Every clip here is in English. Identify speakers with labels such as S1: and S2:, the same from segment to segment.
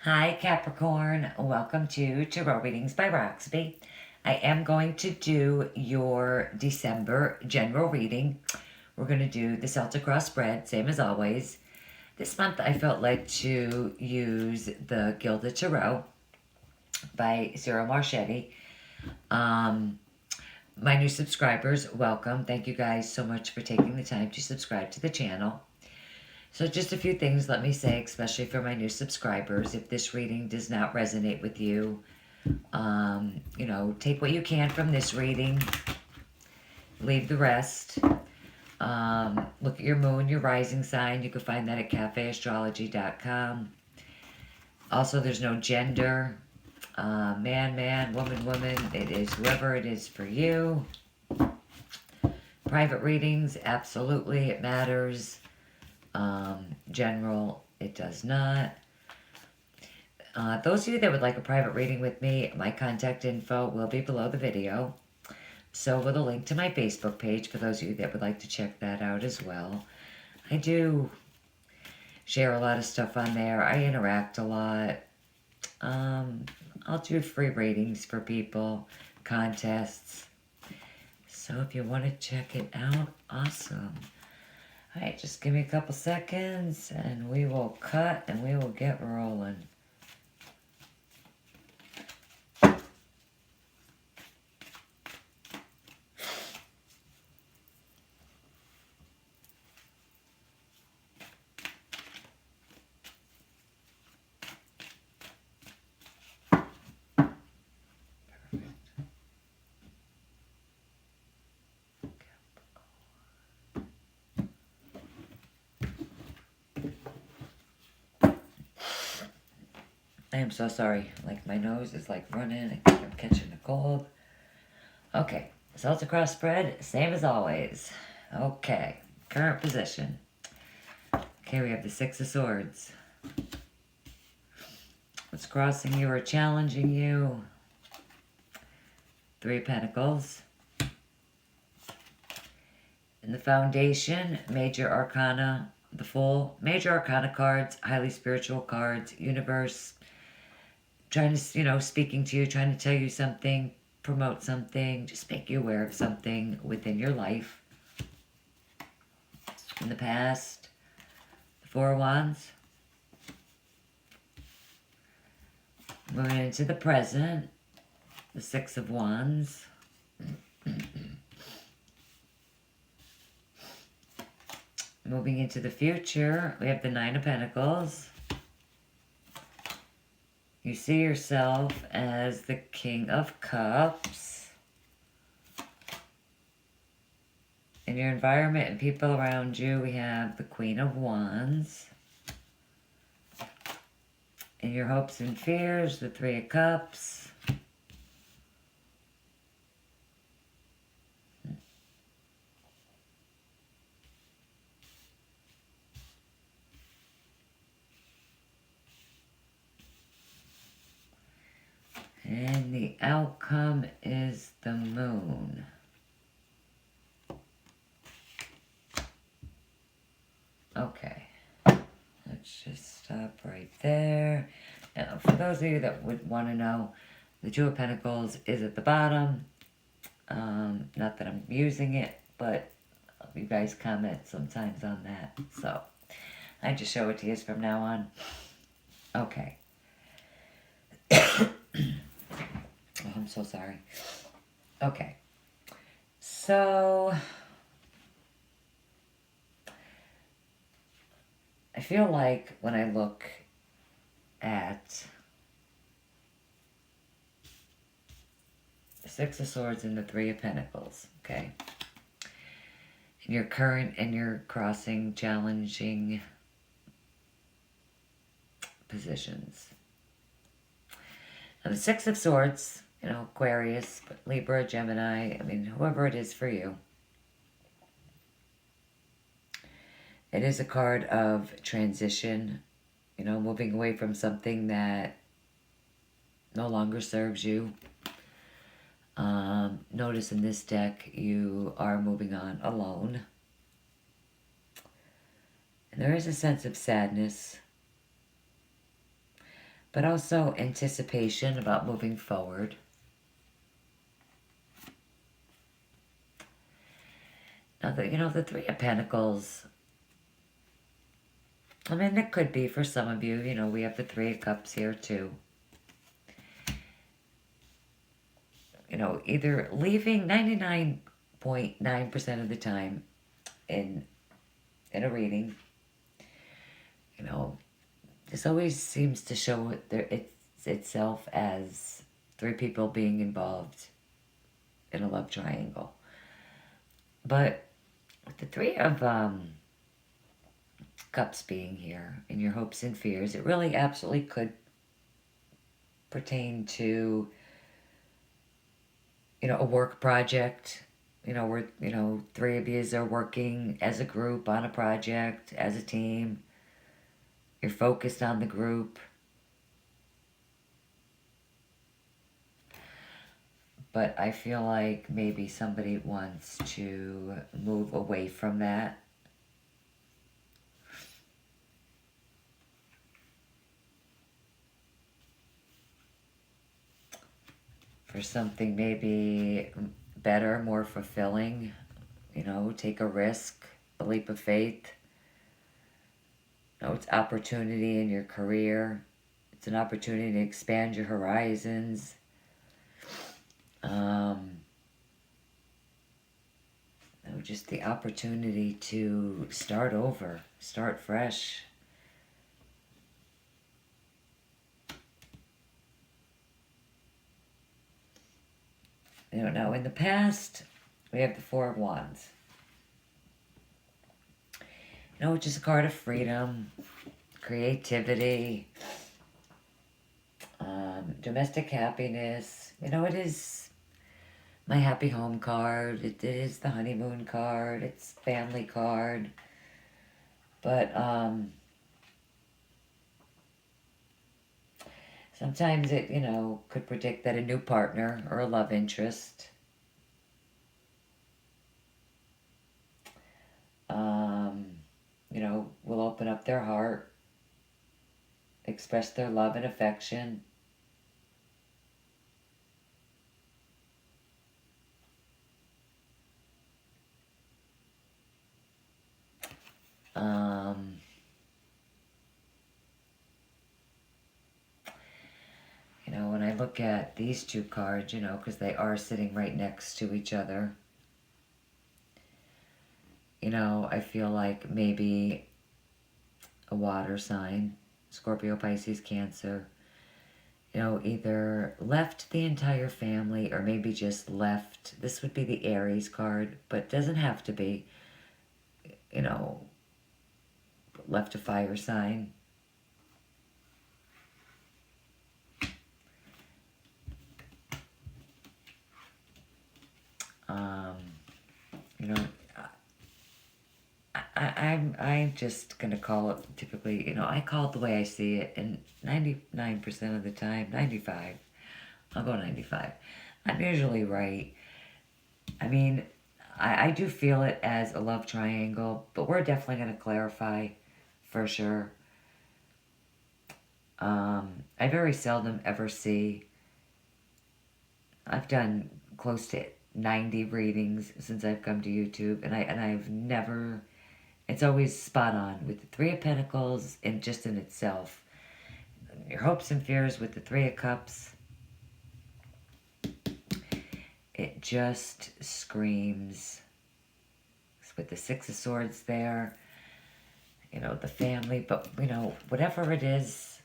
S1: Hi Capricorn, welcome to Tarot Readings by Roxby. I am going to do your December general reading. We're going to do the Celtic Cross spread, same as always. This month I felt like to use the Gilded Tarot by Cyril Marchetti. My new subscribers, welcome. Thank you guys so much for taking the time to subscribe to the channel. So just a few things let me say, especially for my new subscribers. If this reading does not resonate with you, take what you can from this reading. Leave the rest. Look at your moon, your rising sign. You can find that at cafeastrology.com. Also, there's no gender. Man, woman. It is whoever it is for you. Private readings, absolutely, it matters. General, it does not. Those of you that would like a private reading with me, my contact info will be below the video. So will the link to my Facebook page for those of you that would like to check that out as well. I do share a lot of stuff on there. I interact a lot. I'll do free readings for people, contests. So if you want to check it out, awesome. Alright, just give me a couple seconds and we will cut and we will get rolling. I am so sorry. Like, my nose is like running. I think I'm catching a cold. Okay, Celtic Cross spread, same as always. Okay, current position. Okay, we have the Six of Swords. What's crossing you or challenging you? Three of Pentacles. In the foundation, Major Arcana, the Fool. Major Arcana cards, highly spiritual cards, universe, trying to, speaking to you, trying to tell you something, promote something, just make you aware of something within your life. In the past, the Four of Wands. Moving into the present, the Six of Wands. Moving into the future, we have the Nine of Pentacles. You see yourself as the King of Cups. In your environment and people around you, we have the Queen of Wands. In your hopes and fears, the Three of Cups. And the outcome is the Moon. Okay, let's just stop right there. Now, for those of you that would want to know, the Two of Pentacles is at the bottom. Not that I'm using it, but you guys comment sometimes on that. So, I just show it to you from now on. Okay. Oh, I'm so sorry. Okay. So, I feel like when I look at the Six of Swords and the Three of Pentacles, okay? In your current and your crossing, challenging positions. Now the Six of Swords, Aquarius, Libra, Gemini, whoever it is for you. It is a card of transition, moving away from something that no longer serves you. Notice in this deck, you are moving on alone. And there is a sense of sadness. but also anticipation about moving forward. Now, the Three of Pentacles, I mean, it could be for some of you, we have the Three of Cups here too. Either leaving 99.9% of the time in a reading, this always seems to show itself as three people being involved in a love triangle. But with the Three of Cups being here in your hopes and fears, it really absolutely could pertain to, a work project, where, three of yous are working as a group on a project, as a team. You're focused on the group. But I feel like maybe somebody wants to move away from that. For something maybe better, more fulfilling, take a risk, a leap of faith. It's opportunity in your career. It's an opportunity to expand your horizons. Just the opportunity to start over, start fresh. Now in the past, we have the Four of Wands. Which is a card of freedom, creativity, domestic happiness. It is my happy home card. It is the honeymoon card. It's family card. But sometimes it, could predict that a new partner or a love interest will open up their heart, express their love and affection. When I look at these two cards, because they are sitting right next to each other, I feel like maybe a water sign, Scorpio, Pisces, Cancer, either left the entire family or maybe just left. This would be the Aries card, but it doesn't have to be, left a fire sign. I'm just gonna call it typically, I call it the way I see it, and 99% of the time, 95, I'll go 95. I'm usually right. I mean, I do feel it as a love triangle, but we're definitely gonna clarify for sure. I very seldom ever see, I've done close to 90 readings since I've come to YouTube, and I've never, it's always spot on with the Three of Pentacles and just in itself. Your hopes and fears with the Three of Cups. It just screams. With the Six of Swords there, the family, but, whatever it is,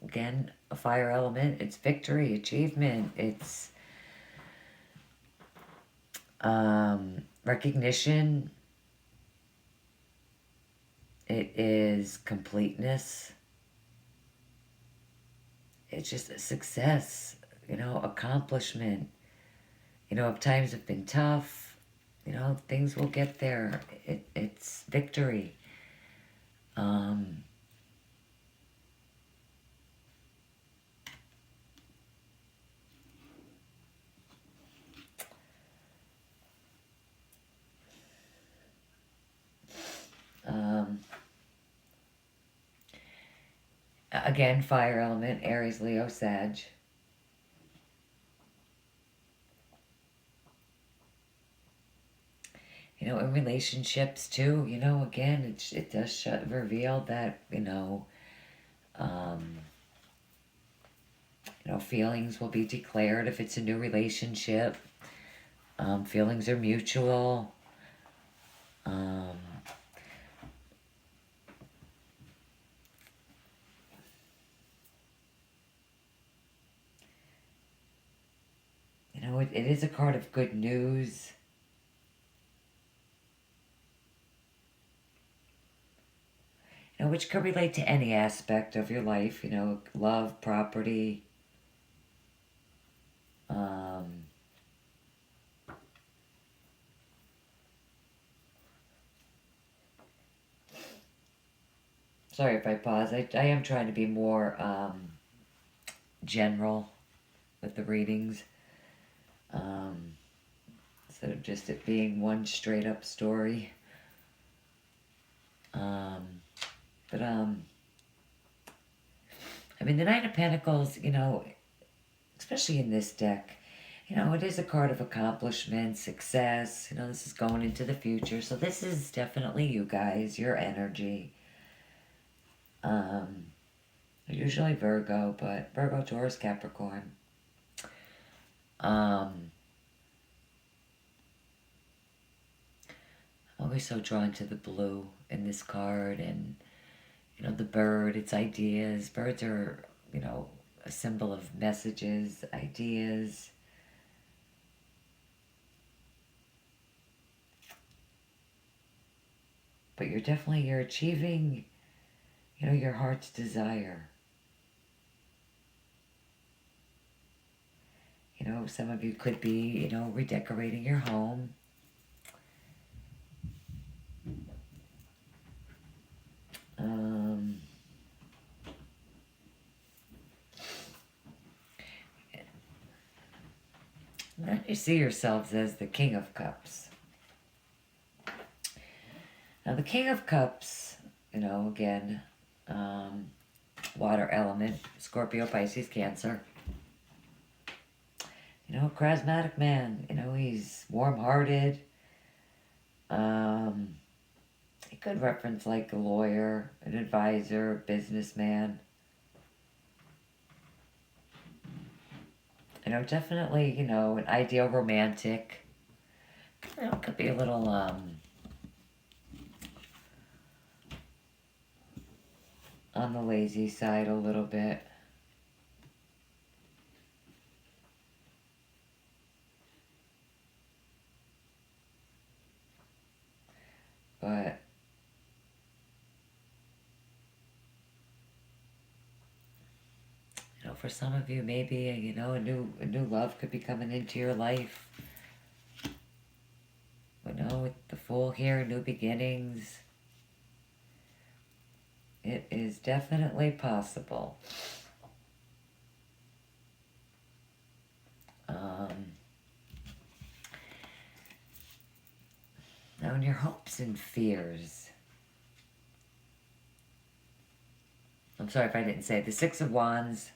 S1: again, a fire element, it's victory, achievement, it's recognition, it is completeness, it's just a success, accomplishment. If times have been tough, things will get there. It's victory. Again, fire element, Aries, Leo, Sag. You know, in relationships too, you know, again, it does reveal that, um, feelings will be declared if it's a new relationship. Feelings are mutual. You know, it is a card of good news. You know, which could relate to any aspect of your life, you know, love, property, um, sorry if I pause. I am trying to be more general with the readings. Instead of just it being one straight up story. But I mean, the Nine of Pentacles, you know, especially in this deck, you know, it is a card of accomplishment, success. You know, this is going into the future. So this is definitely you guys, your energy. Usually Virgo, but Virgo, Taurus, Capricorn. I'm always so drawn to the blue in this card, and you know, the bird, its ideas. Birds are, you know, a symbol of messages, ideas. But you're achieving, you know, your heart's desire. You know, some of you could be, you know, redecorating your home. Then you see yourselves as the King of Cups. Now, the King of Cups, you know, again, water element, Scorpio, Pisces, Cancer. You know, charismatic man. You know, he's warm-hearted. He could reference like a lawyer, an advisor, a businessman. You know, definitely, you know, an ideal romantic. You know, could be a little, on the lazy side a little bit. But you know, for some of you, maybe you know, a new love could be coming into your life. You know, with the Fool here, new beginnings. It is definitely possible. Now, in your hopes and fears, I'm sorry if I didn't say it, the Six of Wands,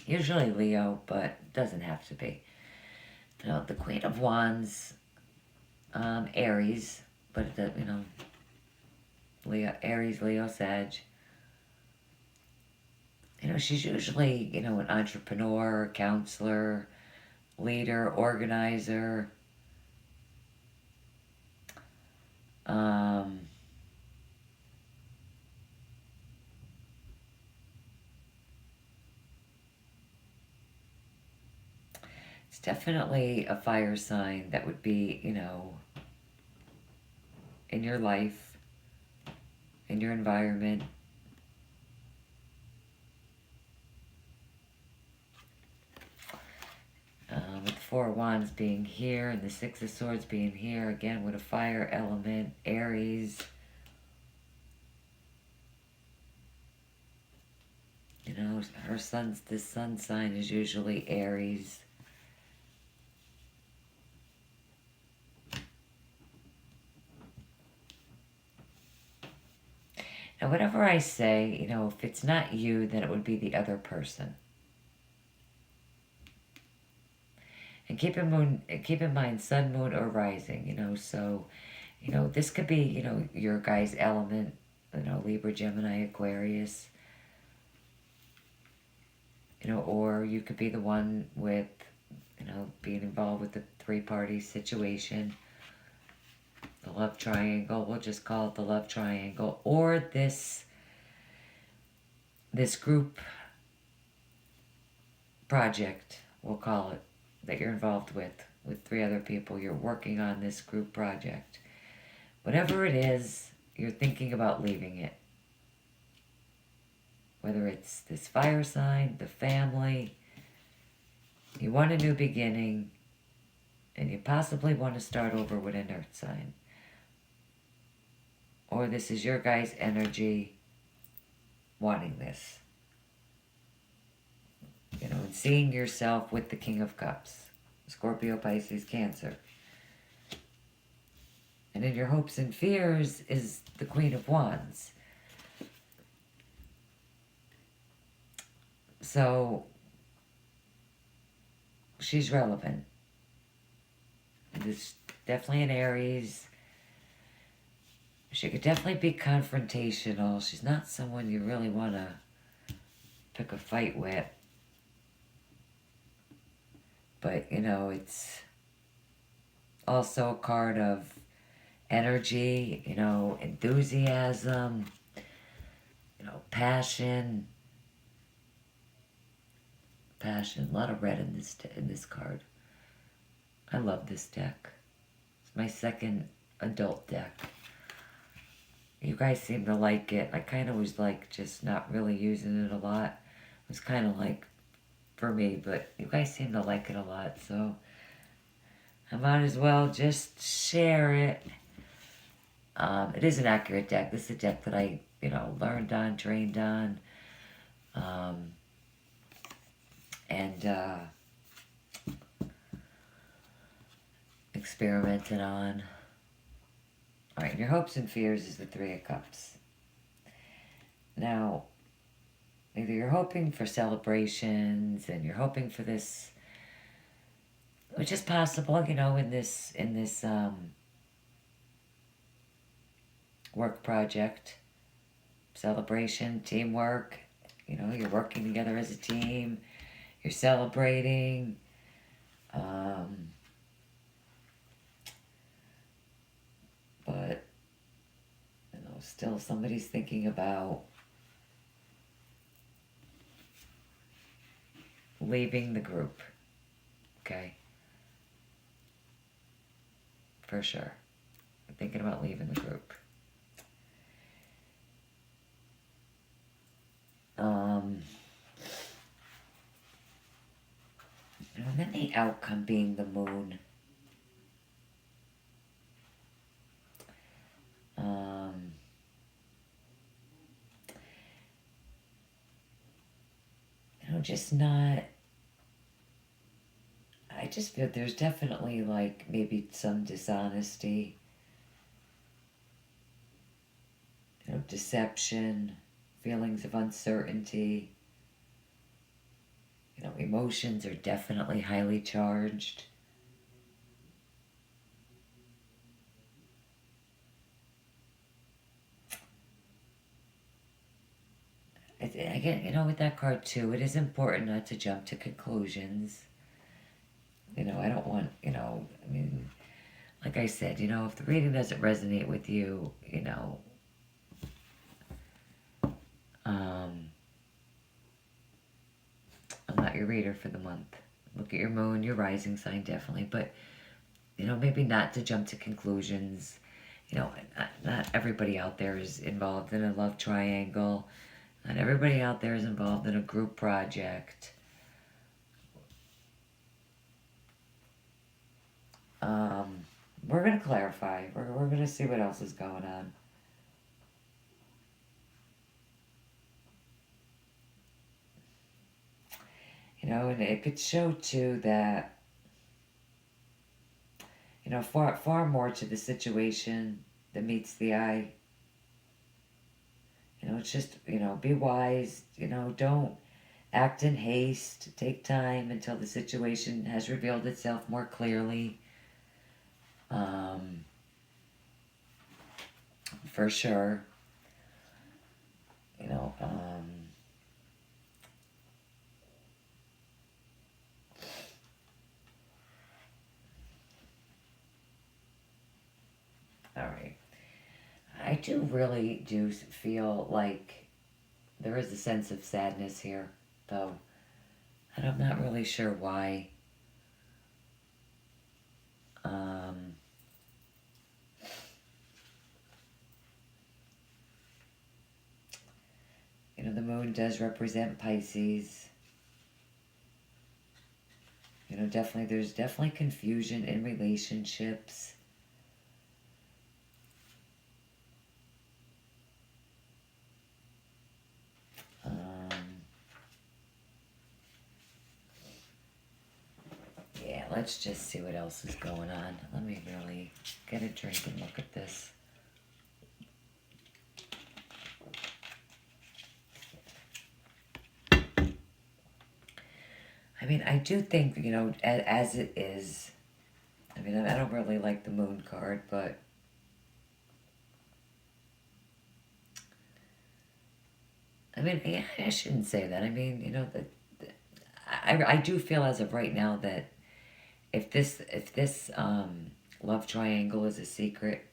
S1: usually Leo, but doesn't have to be. You know, the Queen of Wands, Aries, but you know, Leo, Aries, Leo, Sag. You know, she's usually, you know, an entrepreneur, counselor, leader, organizer. It's definitely a fire sign that would be, you know, in your life, in your environment. With the Four of Wands being here and the Six of Swords being here, again with a fire element, Aries. You know, this sun sign is usually Aries. And whatever I say, you know, if it's not you, then it would be the other person. And keep in mind, sun, moon, or rising, you know, so, you know, this could be, you know, your guy's element, you know, Libra, Gemini, Aquarius, you know, or you could be the one with, you know, being involved with the three-party situation, the love triangle, we'll just call it the love triangle, or this group project, we'll call it, that you're involved with 3 other people. You're working on this group project. Whatever it is, you're thinking about leaving it. Whether it's this fire sign, the family, you want a new beginning, and you possibly want to start over with an earth sign. Or this is your guy's energy wanting this. You know, and seeing yourself with the King of Cups. Scorpio, Pisces, Cancer. And in your hopes and fears is the Queen of Wands. So, she's relevant. There's definitely an Aries. She could definitely be confrontational. She's not someone you really want to pick a fight with. But, you know, it's also a card of energy, you know, enthusiasm, you know, passion. Passion. A lot of red in this card. I love this deck. It's my second adult deck. You guys seem to like it. I kind of was like just not really using it a lot. It was kind of like for me, but you guys seem to like it a lot, so I might as well just share it. It is an accurate deck. This is a deck that I, you know, learned on, trained on, and experimented on. Alright, your hopes and fears is the 3 of Cups. Now, either you're hoping for celebrations and you're hoping for this, which is possible, you know, in this work project, celebration, teamwork, you know, you're working together as a team, you're celebrating, but, you know, still somebody's thinking about leaving the group, okay? For sure. I'm thinking about leaving the group. And then the outcome being the moon. You know, just not, I just feel there's definitely like maybe some dishonesty, you know, deception, feelings of uncertainty. You know, emotions are definitely highly charged. Again, you know, with that card too, it is important not to jump to conclusions. You know, I don't want, you know, I mean, like I said, you know, if the reading doesn't resonate with you, you know, I'm not your reader for the month. Look at your moon, your rising sign, definitely. But, you know, maybe not to jump to conclusions. You know, not everybody out there is involved in a love triangle. Not everybody out there is involved in a group project. We're going to clarify. We're going to see what else is going on. You know, and it could show too that, you know, far more to the situation that meets the eye. it's just, be wise. Don't act in haste. Take time until the situation has revealed itself more clearly. For sure. You know, all right. I really do feel like there is a sense of sadness here, though. And I'm not really sure why. Um, the moon does represent Pisces. There's definitely confusion in relationships. Yeah, let's just see what else is going on. Let me really get a drink and look at this. I mean, I do think, as it is, I mean, I don't really like the moon card, but I mean, yeah, I shouldn't say that. I mean, I do feel as of right now that if this love triangle is a secret,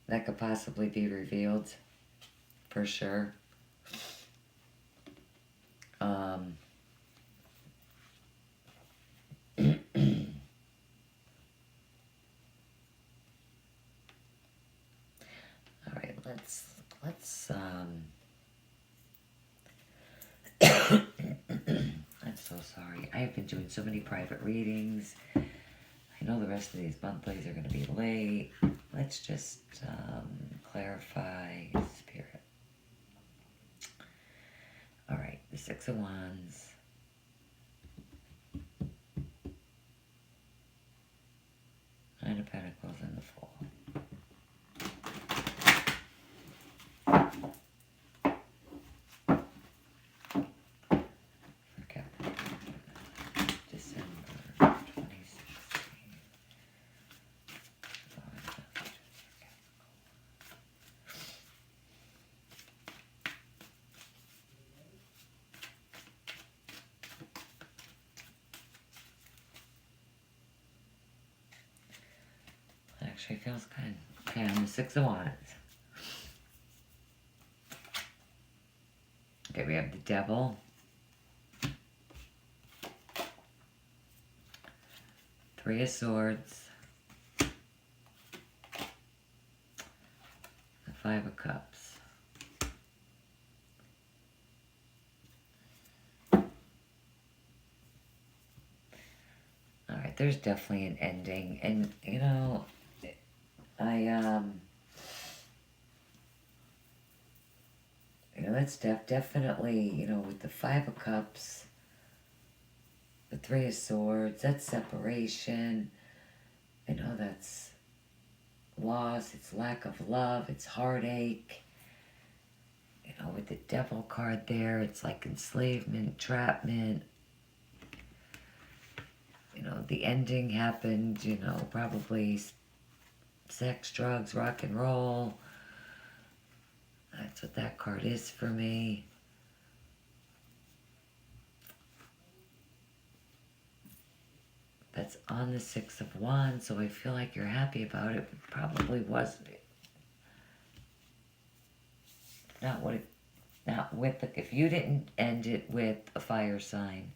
S1: that could possibly be revealed, for sure. Um, all right, let's I'm so sorry. I have been doing so many private readings. I know the rest of these monthlies are going to be late. Let's just clarify spirit. All right, the Six of Wands. Nine of Pentacles and the Fool. For Capricorn, December 2016. Actually feels good. Okay, I'm the Six of Wands. Okay, we have the Devil. Three of Swords. The Five of Cups. Alright, there's definitely an ending. And, that's definitely, with the Five of Cups, the Three of Swords, that's separation. That's loss, it's lack of love, it's heartache. With the Devil card there, it's like enslavement, entrapment. The ending happened, probably sex, drugs, rock and roll. That's what that card is for me. That's on the Six of Wands, so I feel like you're happy about it, but probably wasn't. If you didn't end it with a fire sign.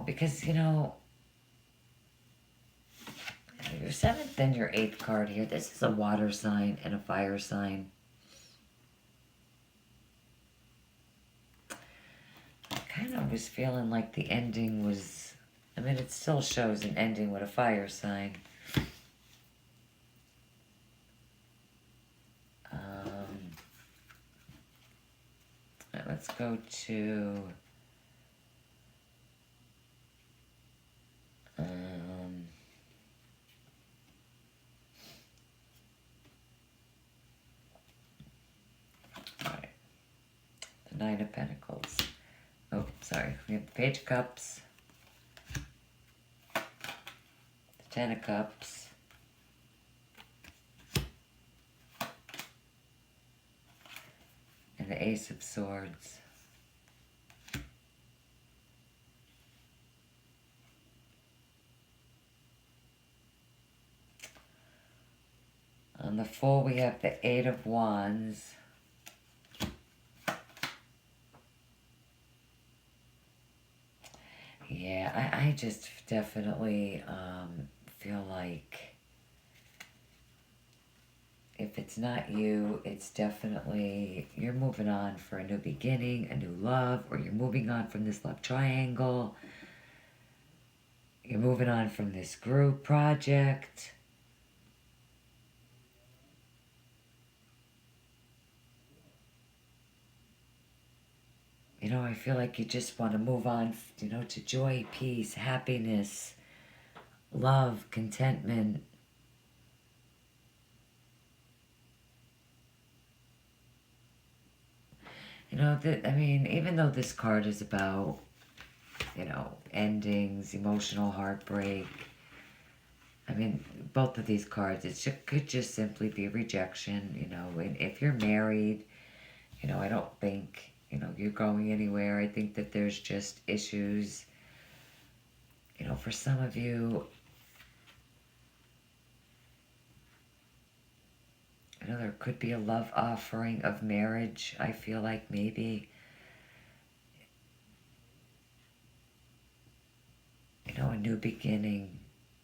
S1: Because, your seventh and your eighth card here, this is a water sign and a fire sign. I kind of was feeling like the ending was, I mean, it still shows an ending with a fire sign. Let's go to Nine of Pentacles. Oh, sorry. We have the Page of Cups, the Ten of Cups, and the Ace of Swords. On the Fool, we have the Eight of Wands. Yeah, I just definitely feel like if it's not you, it's definitely you're moving on for a new beginning, a new love, or you're moving on from this love triangle. You're moving on from this group project. You know, I feel like you just want to move on, you know, to joy, peace, happiness, love, contentment. You know, I mean, even though this card is about, you know, endings, emotional heartbreak, I mean, both of these cards, could just simply be rejection, you know, and if you're married, you know, I don't think, you know, you're going anywhere. I think that there's just issues, you know, for some of you. You know, there could be a love offering of marriage, I feel like maybe. You know, a new beginning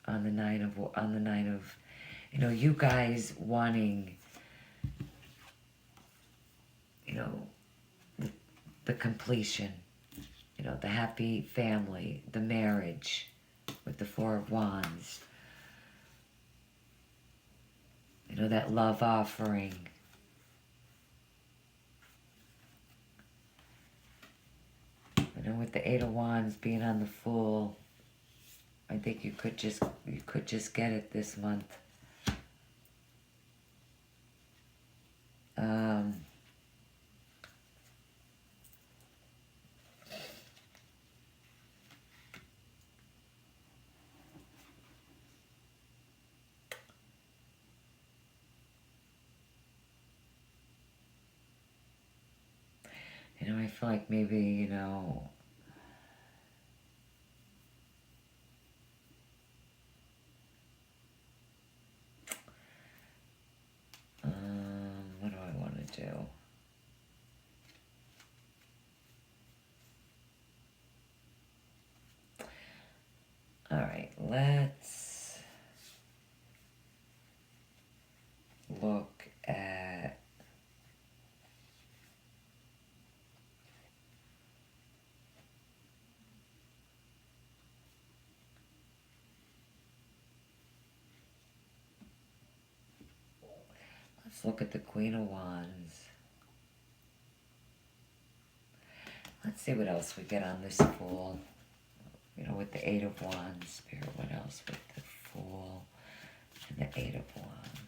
S1: on the nine of, you know, you guys wanting, you know, the completion, you know, the happy family, the marriage with the Four of Wands. You know, that love offering. You know, with the Eight of Wands being on the Fool, I think you could just get it this month. You know, I feel like maybe, you know, what do I want to do? All right, let's look at the Queen of Wands. Let's see what else we get on this Fool. You know, with the Eight of Wands, Spirit, what else with the Fool and the Eight of Wands?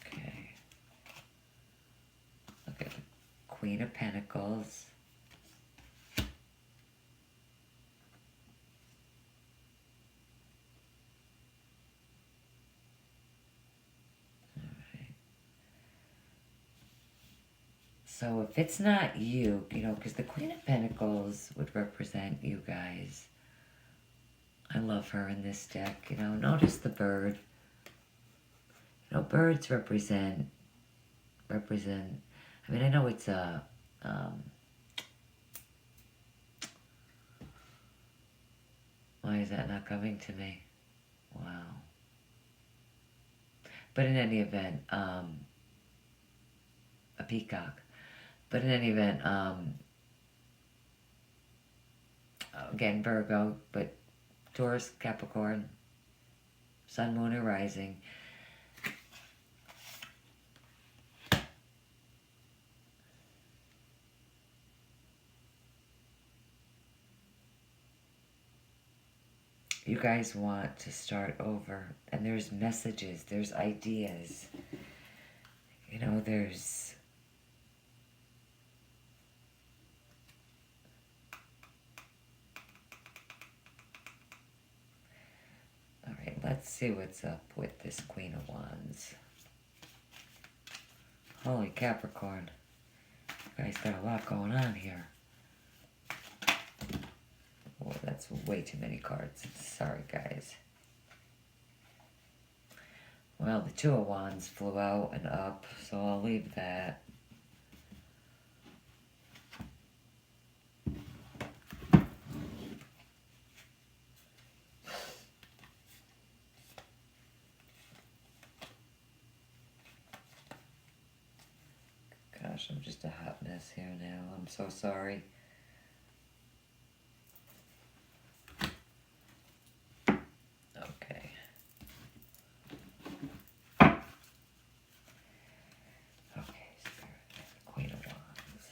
S1: Okay. Look at the Queen of Pentacles. So if it's not you, you know, because the Queen of Pentacles would represent you guys. I love her in this deck, you know. Notice the bird. You know, birds represent, I mean, I know it's a, why is that not coming to me? Wow. But in any event, a peacock. But in any event, again, Virgo, but Taurus, Capricorn, Sun, Moon, and Rising. You guys want to start over, and there's messages, there's ideas. You know, there's... Alright, let's see what's up with this Queen of Wands. Holy Capricorn. You guys got a lot going on here. Oh, that's way too many cards. Sorry, guys. Well, the Two of Wands flew out and up, so I'll leave that. Gosh, I'm just a hot mess here now. I'm so sorry. Okay. Okay, Spirit, Queen of Wands.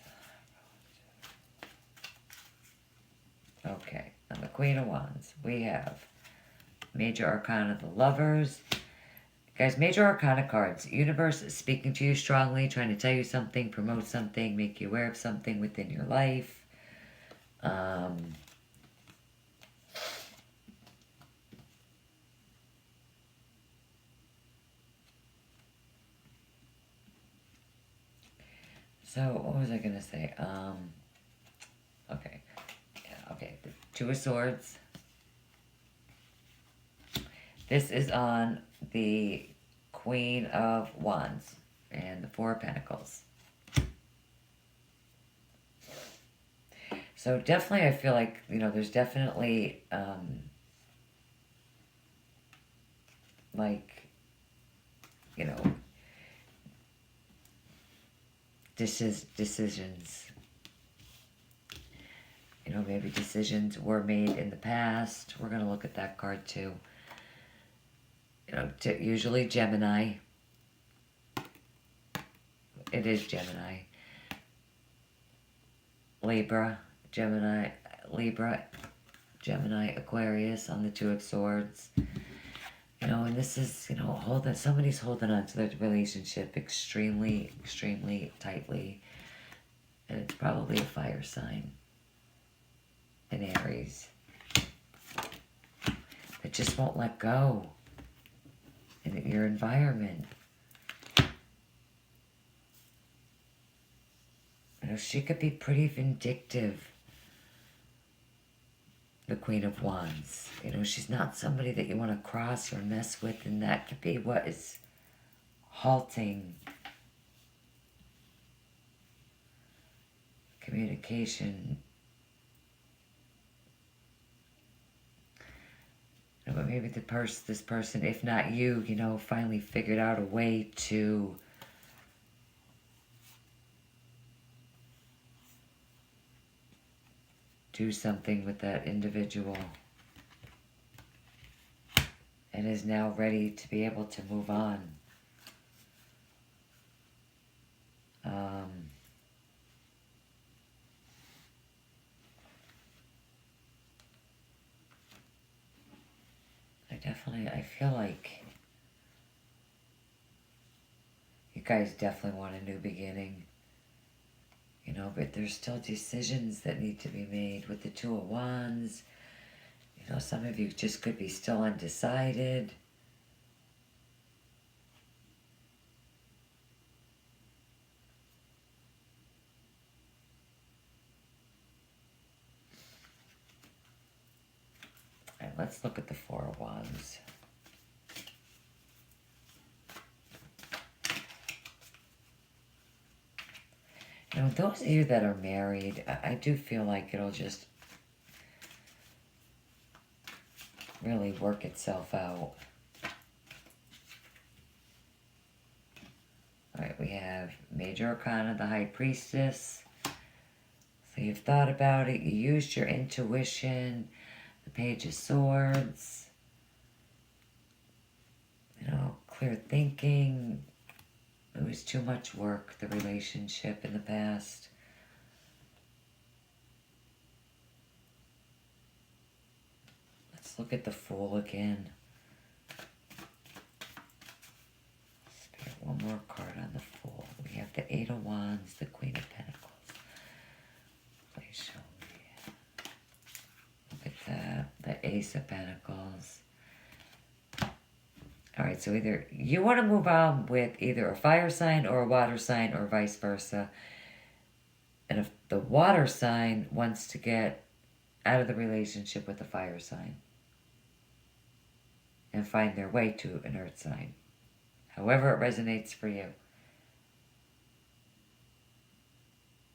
S1: Okay, on the Queen of Wands, we have Major Arcana, the Lovers. Guys, Major Arcana cards. Universe is speaking to you strongly, trying to tell you something, promote something, make you aware of something within your life. So, what was I going to say? Okay. Yeah, okay. The Two of Swords. This is on the Queen of Wands and the Four of Pentacles. So definitely I feel like, you know, there's definitely, like, you know, decisions. You know, maybe decisions were made in the past. We're going to look at that card too. You know, usually Gemini. It is Gemini. Libra, Gemini, Aquarius on the Two of Swords. You know, and this is, you know, somebody's holding on to their relationship extremely, extremely tightly. And it's probably a fire sign. An Aries. That just won't let go. In your environment. You know, she could be pretty vindictive. The Queen of Wands. You know, she's not somebody that you want to cross or mess with, and that could be what is halting communication. You know, but maybe this person, if not you, you know, finally figured out a way to do something with that individual and is now ready to be able to move on. I feel like you guys definitely want a new beginning. You know, but there's still decisions that need to be made with the Two of Wands. You know, some of you just could be still undecided. All right, let's look at the Four of Wands. You know, those of you that are married, I do feel like it'll just really work itself out. Alright, we have Major Arcana, the High Priestess. So you've thought about it, you used your intuition, the Page of Swords. You know, clear thinking. It was too much work, the relationship in the past. Let's look at the Fool again. Spirit, one more card on the Fool. of Wands, the Queen of Pentacles. Please show me. Look at that. The Ace of Pentacles. All right, so either you want to move on with either a fire sign or a water sign or vice versa. And if the water sign wants to get out of the relationship with the fire sign and find their way to an earth sign, however it resonates for you.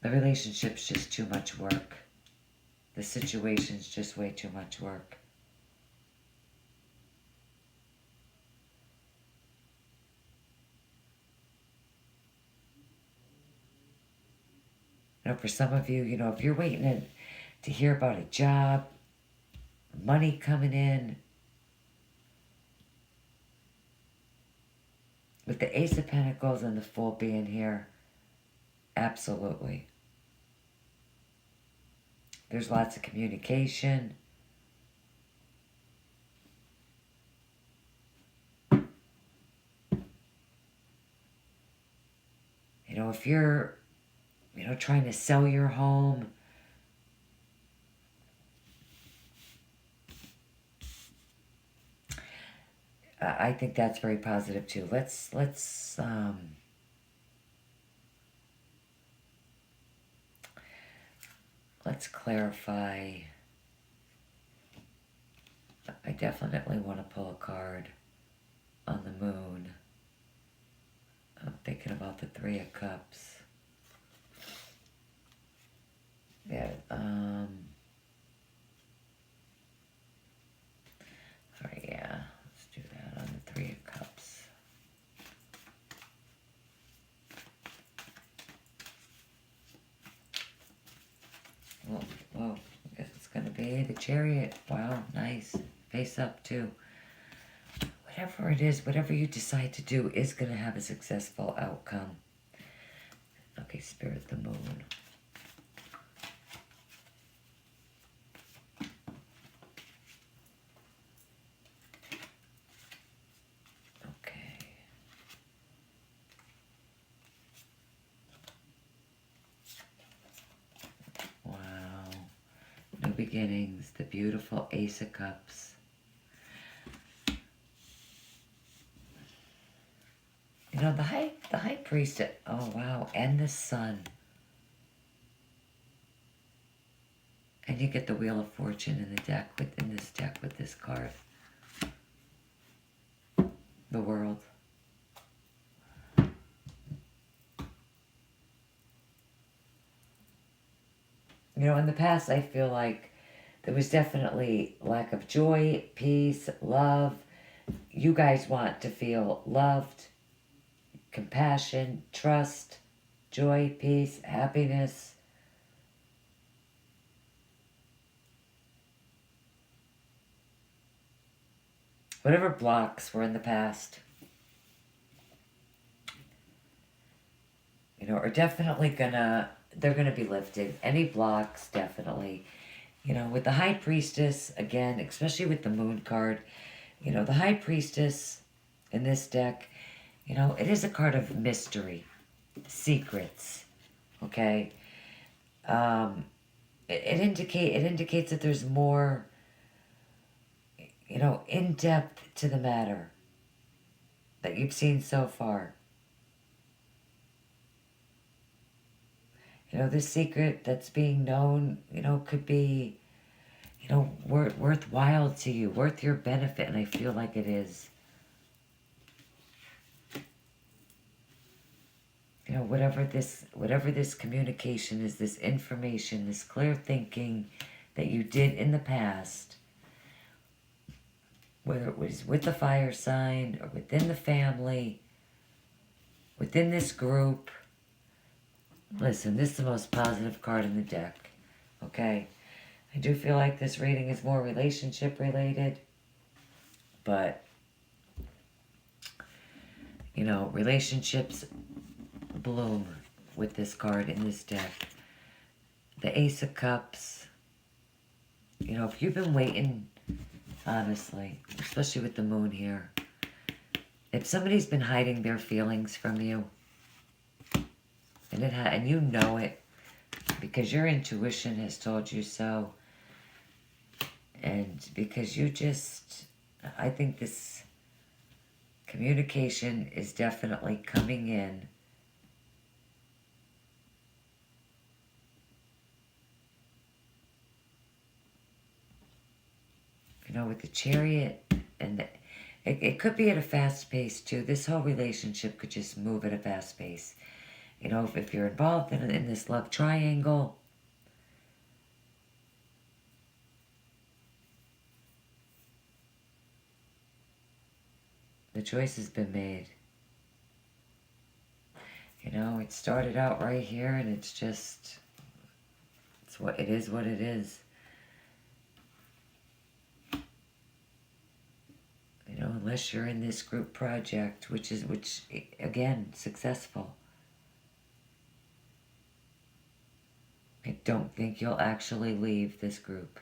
S1: The relationship's just too much work. The situation's just way too much work. You know, for some of you, you know, if you're waiting to hear about a job, money coming in, with the Ace of Pentacles and the Fool being here, absolutely. There's lots of communication. You know, if you're, you know, trying to sell your home, I think that's very positive too. Let's clarify. I definitely want to pull a card on the moon. I'm thinking about the Three of Cups. Yeah, sorry, yeah, let's do that on the Three of Cups. Well, I guess it's going to be the Chariot. Wow, nice. Face up, too. Whatever it is, whatever you decide to do is going to have a successful outcome. Okay, Spirit, the Moon. Okay. Wow. New beginnings, the beautiful Ace of Cups. You know, the high priest, oh wow, and the Sun. And you get the Wheel of Fortune in the deck, in this deck with this card. The World. You know, in the past, I feel like there was definitely lack of joy, peace, love. You guys want to feel loved, compassion, trust, joy, peace, happiness. Whatever blocks were in the past, you know, are definitely they're gonna be lifted. Any blocks, definitely. You know, with the High Priestess, again, especially with the Moon card, you know, the High Priestess in this deck, you know, it is a card of mystery, secrets, okay? It indicates that there's more, you know, in depth to the matter that you've seen so far. You know, this secret that's being known, you know, could be, you know, worthwhile to you, worth your benefit, and I feel like it is. You know, whatever this communication is, this information, this clear thinking that you did in the past, whether it was with the fire sign or within the family, within this group. Listen, this is the most positive card in the deck, okay? I do feel like this reading is more relationship related, but, you know, relationships bloom with this card in this deck. The Ace of Cups. You know, if you've been waiting, honestly, especially with the Moon here, if somebody's been hiding their feelings from you, And you know it because your intuition has told you so. And because you just, I think this communication is definitely coming in. You know, with the Chariot, and it could be at a fast pace too. This whole relationship could just move at a fast pace. You know, if you're involved in this love triangle, the choice has been made. You know, it started out right here, and it's just, it's what it is. What it is. You know, unless you're in this group project, which again, successful. I don't think you'll actually leave this group.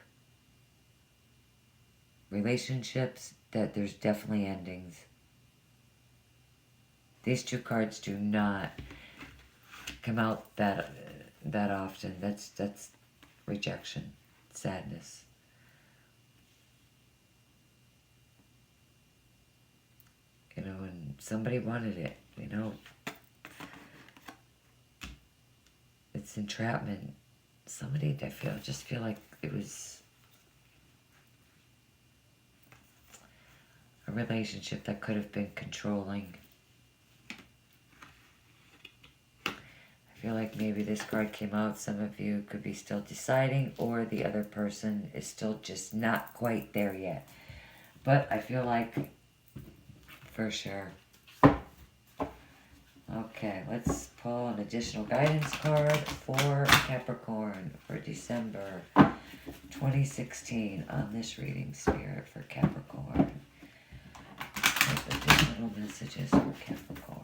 S1: Relationships, that there's definitely endings. These two cards do not come out that often. That's rejection, sadness. You know, and somebody wanted it, you know. It's entrapment. Somebody, just feel like it was a relationship that could have been controlling. I feel like maybe this card came out, some of you could be still deciding, or the other person is still just not quite there yet. But I feel like, for sure. Okay, let's pull an additional guidance card for Capricorn for December 2016 on this reading, Spirit, for Capricorn. Additional messages for Capricorn.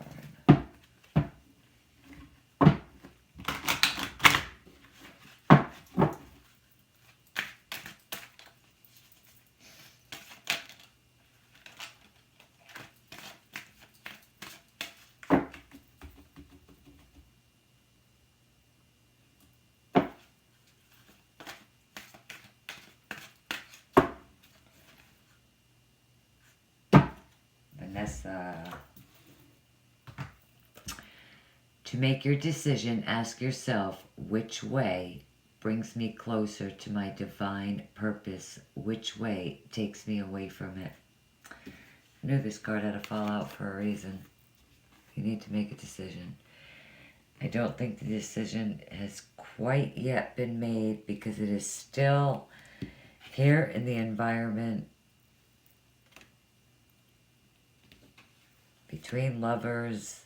S1: To make your decision, ask yourself, which way brings me closer to my divine purpose? Which way takes me away from it? I knew this card had to fall out for a reason. You need to make a decision. I don't think the decision has quite yet been made because it is still here in the environment between lovers.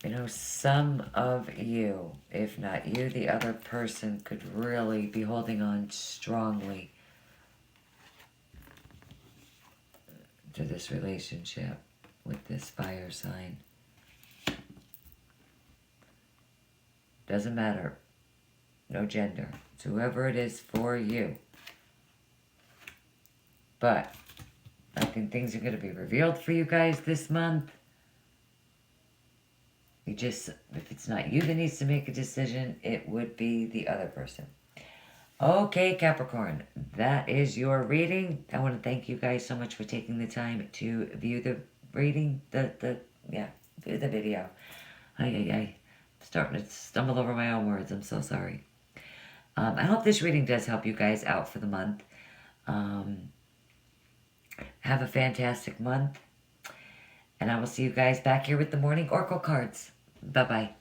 S1: You know, some of you, if not you, the other person could really be holding on strongly to this relationship with this fire sign. Doesn't matter. No gender. It's whoever it is for you. But I think things are going to be revealed for you guys this month. If it's not you that needs to make a decision, it would be the other person. Okay, Capricorn, that is your reading. I want to thank you guys so much for taking the time to view the reading, view the video. I'm starting to stumble over my own words. I'm so sorry. I hope this reading does help you guys out for the month. Have a fantastic month. And I will see you guys back here with the morning oracle cards. Bye-bye.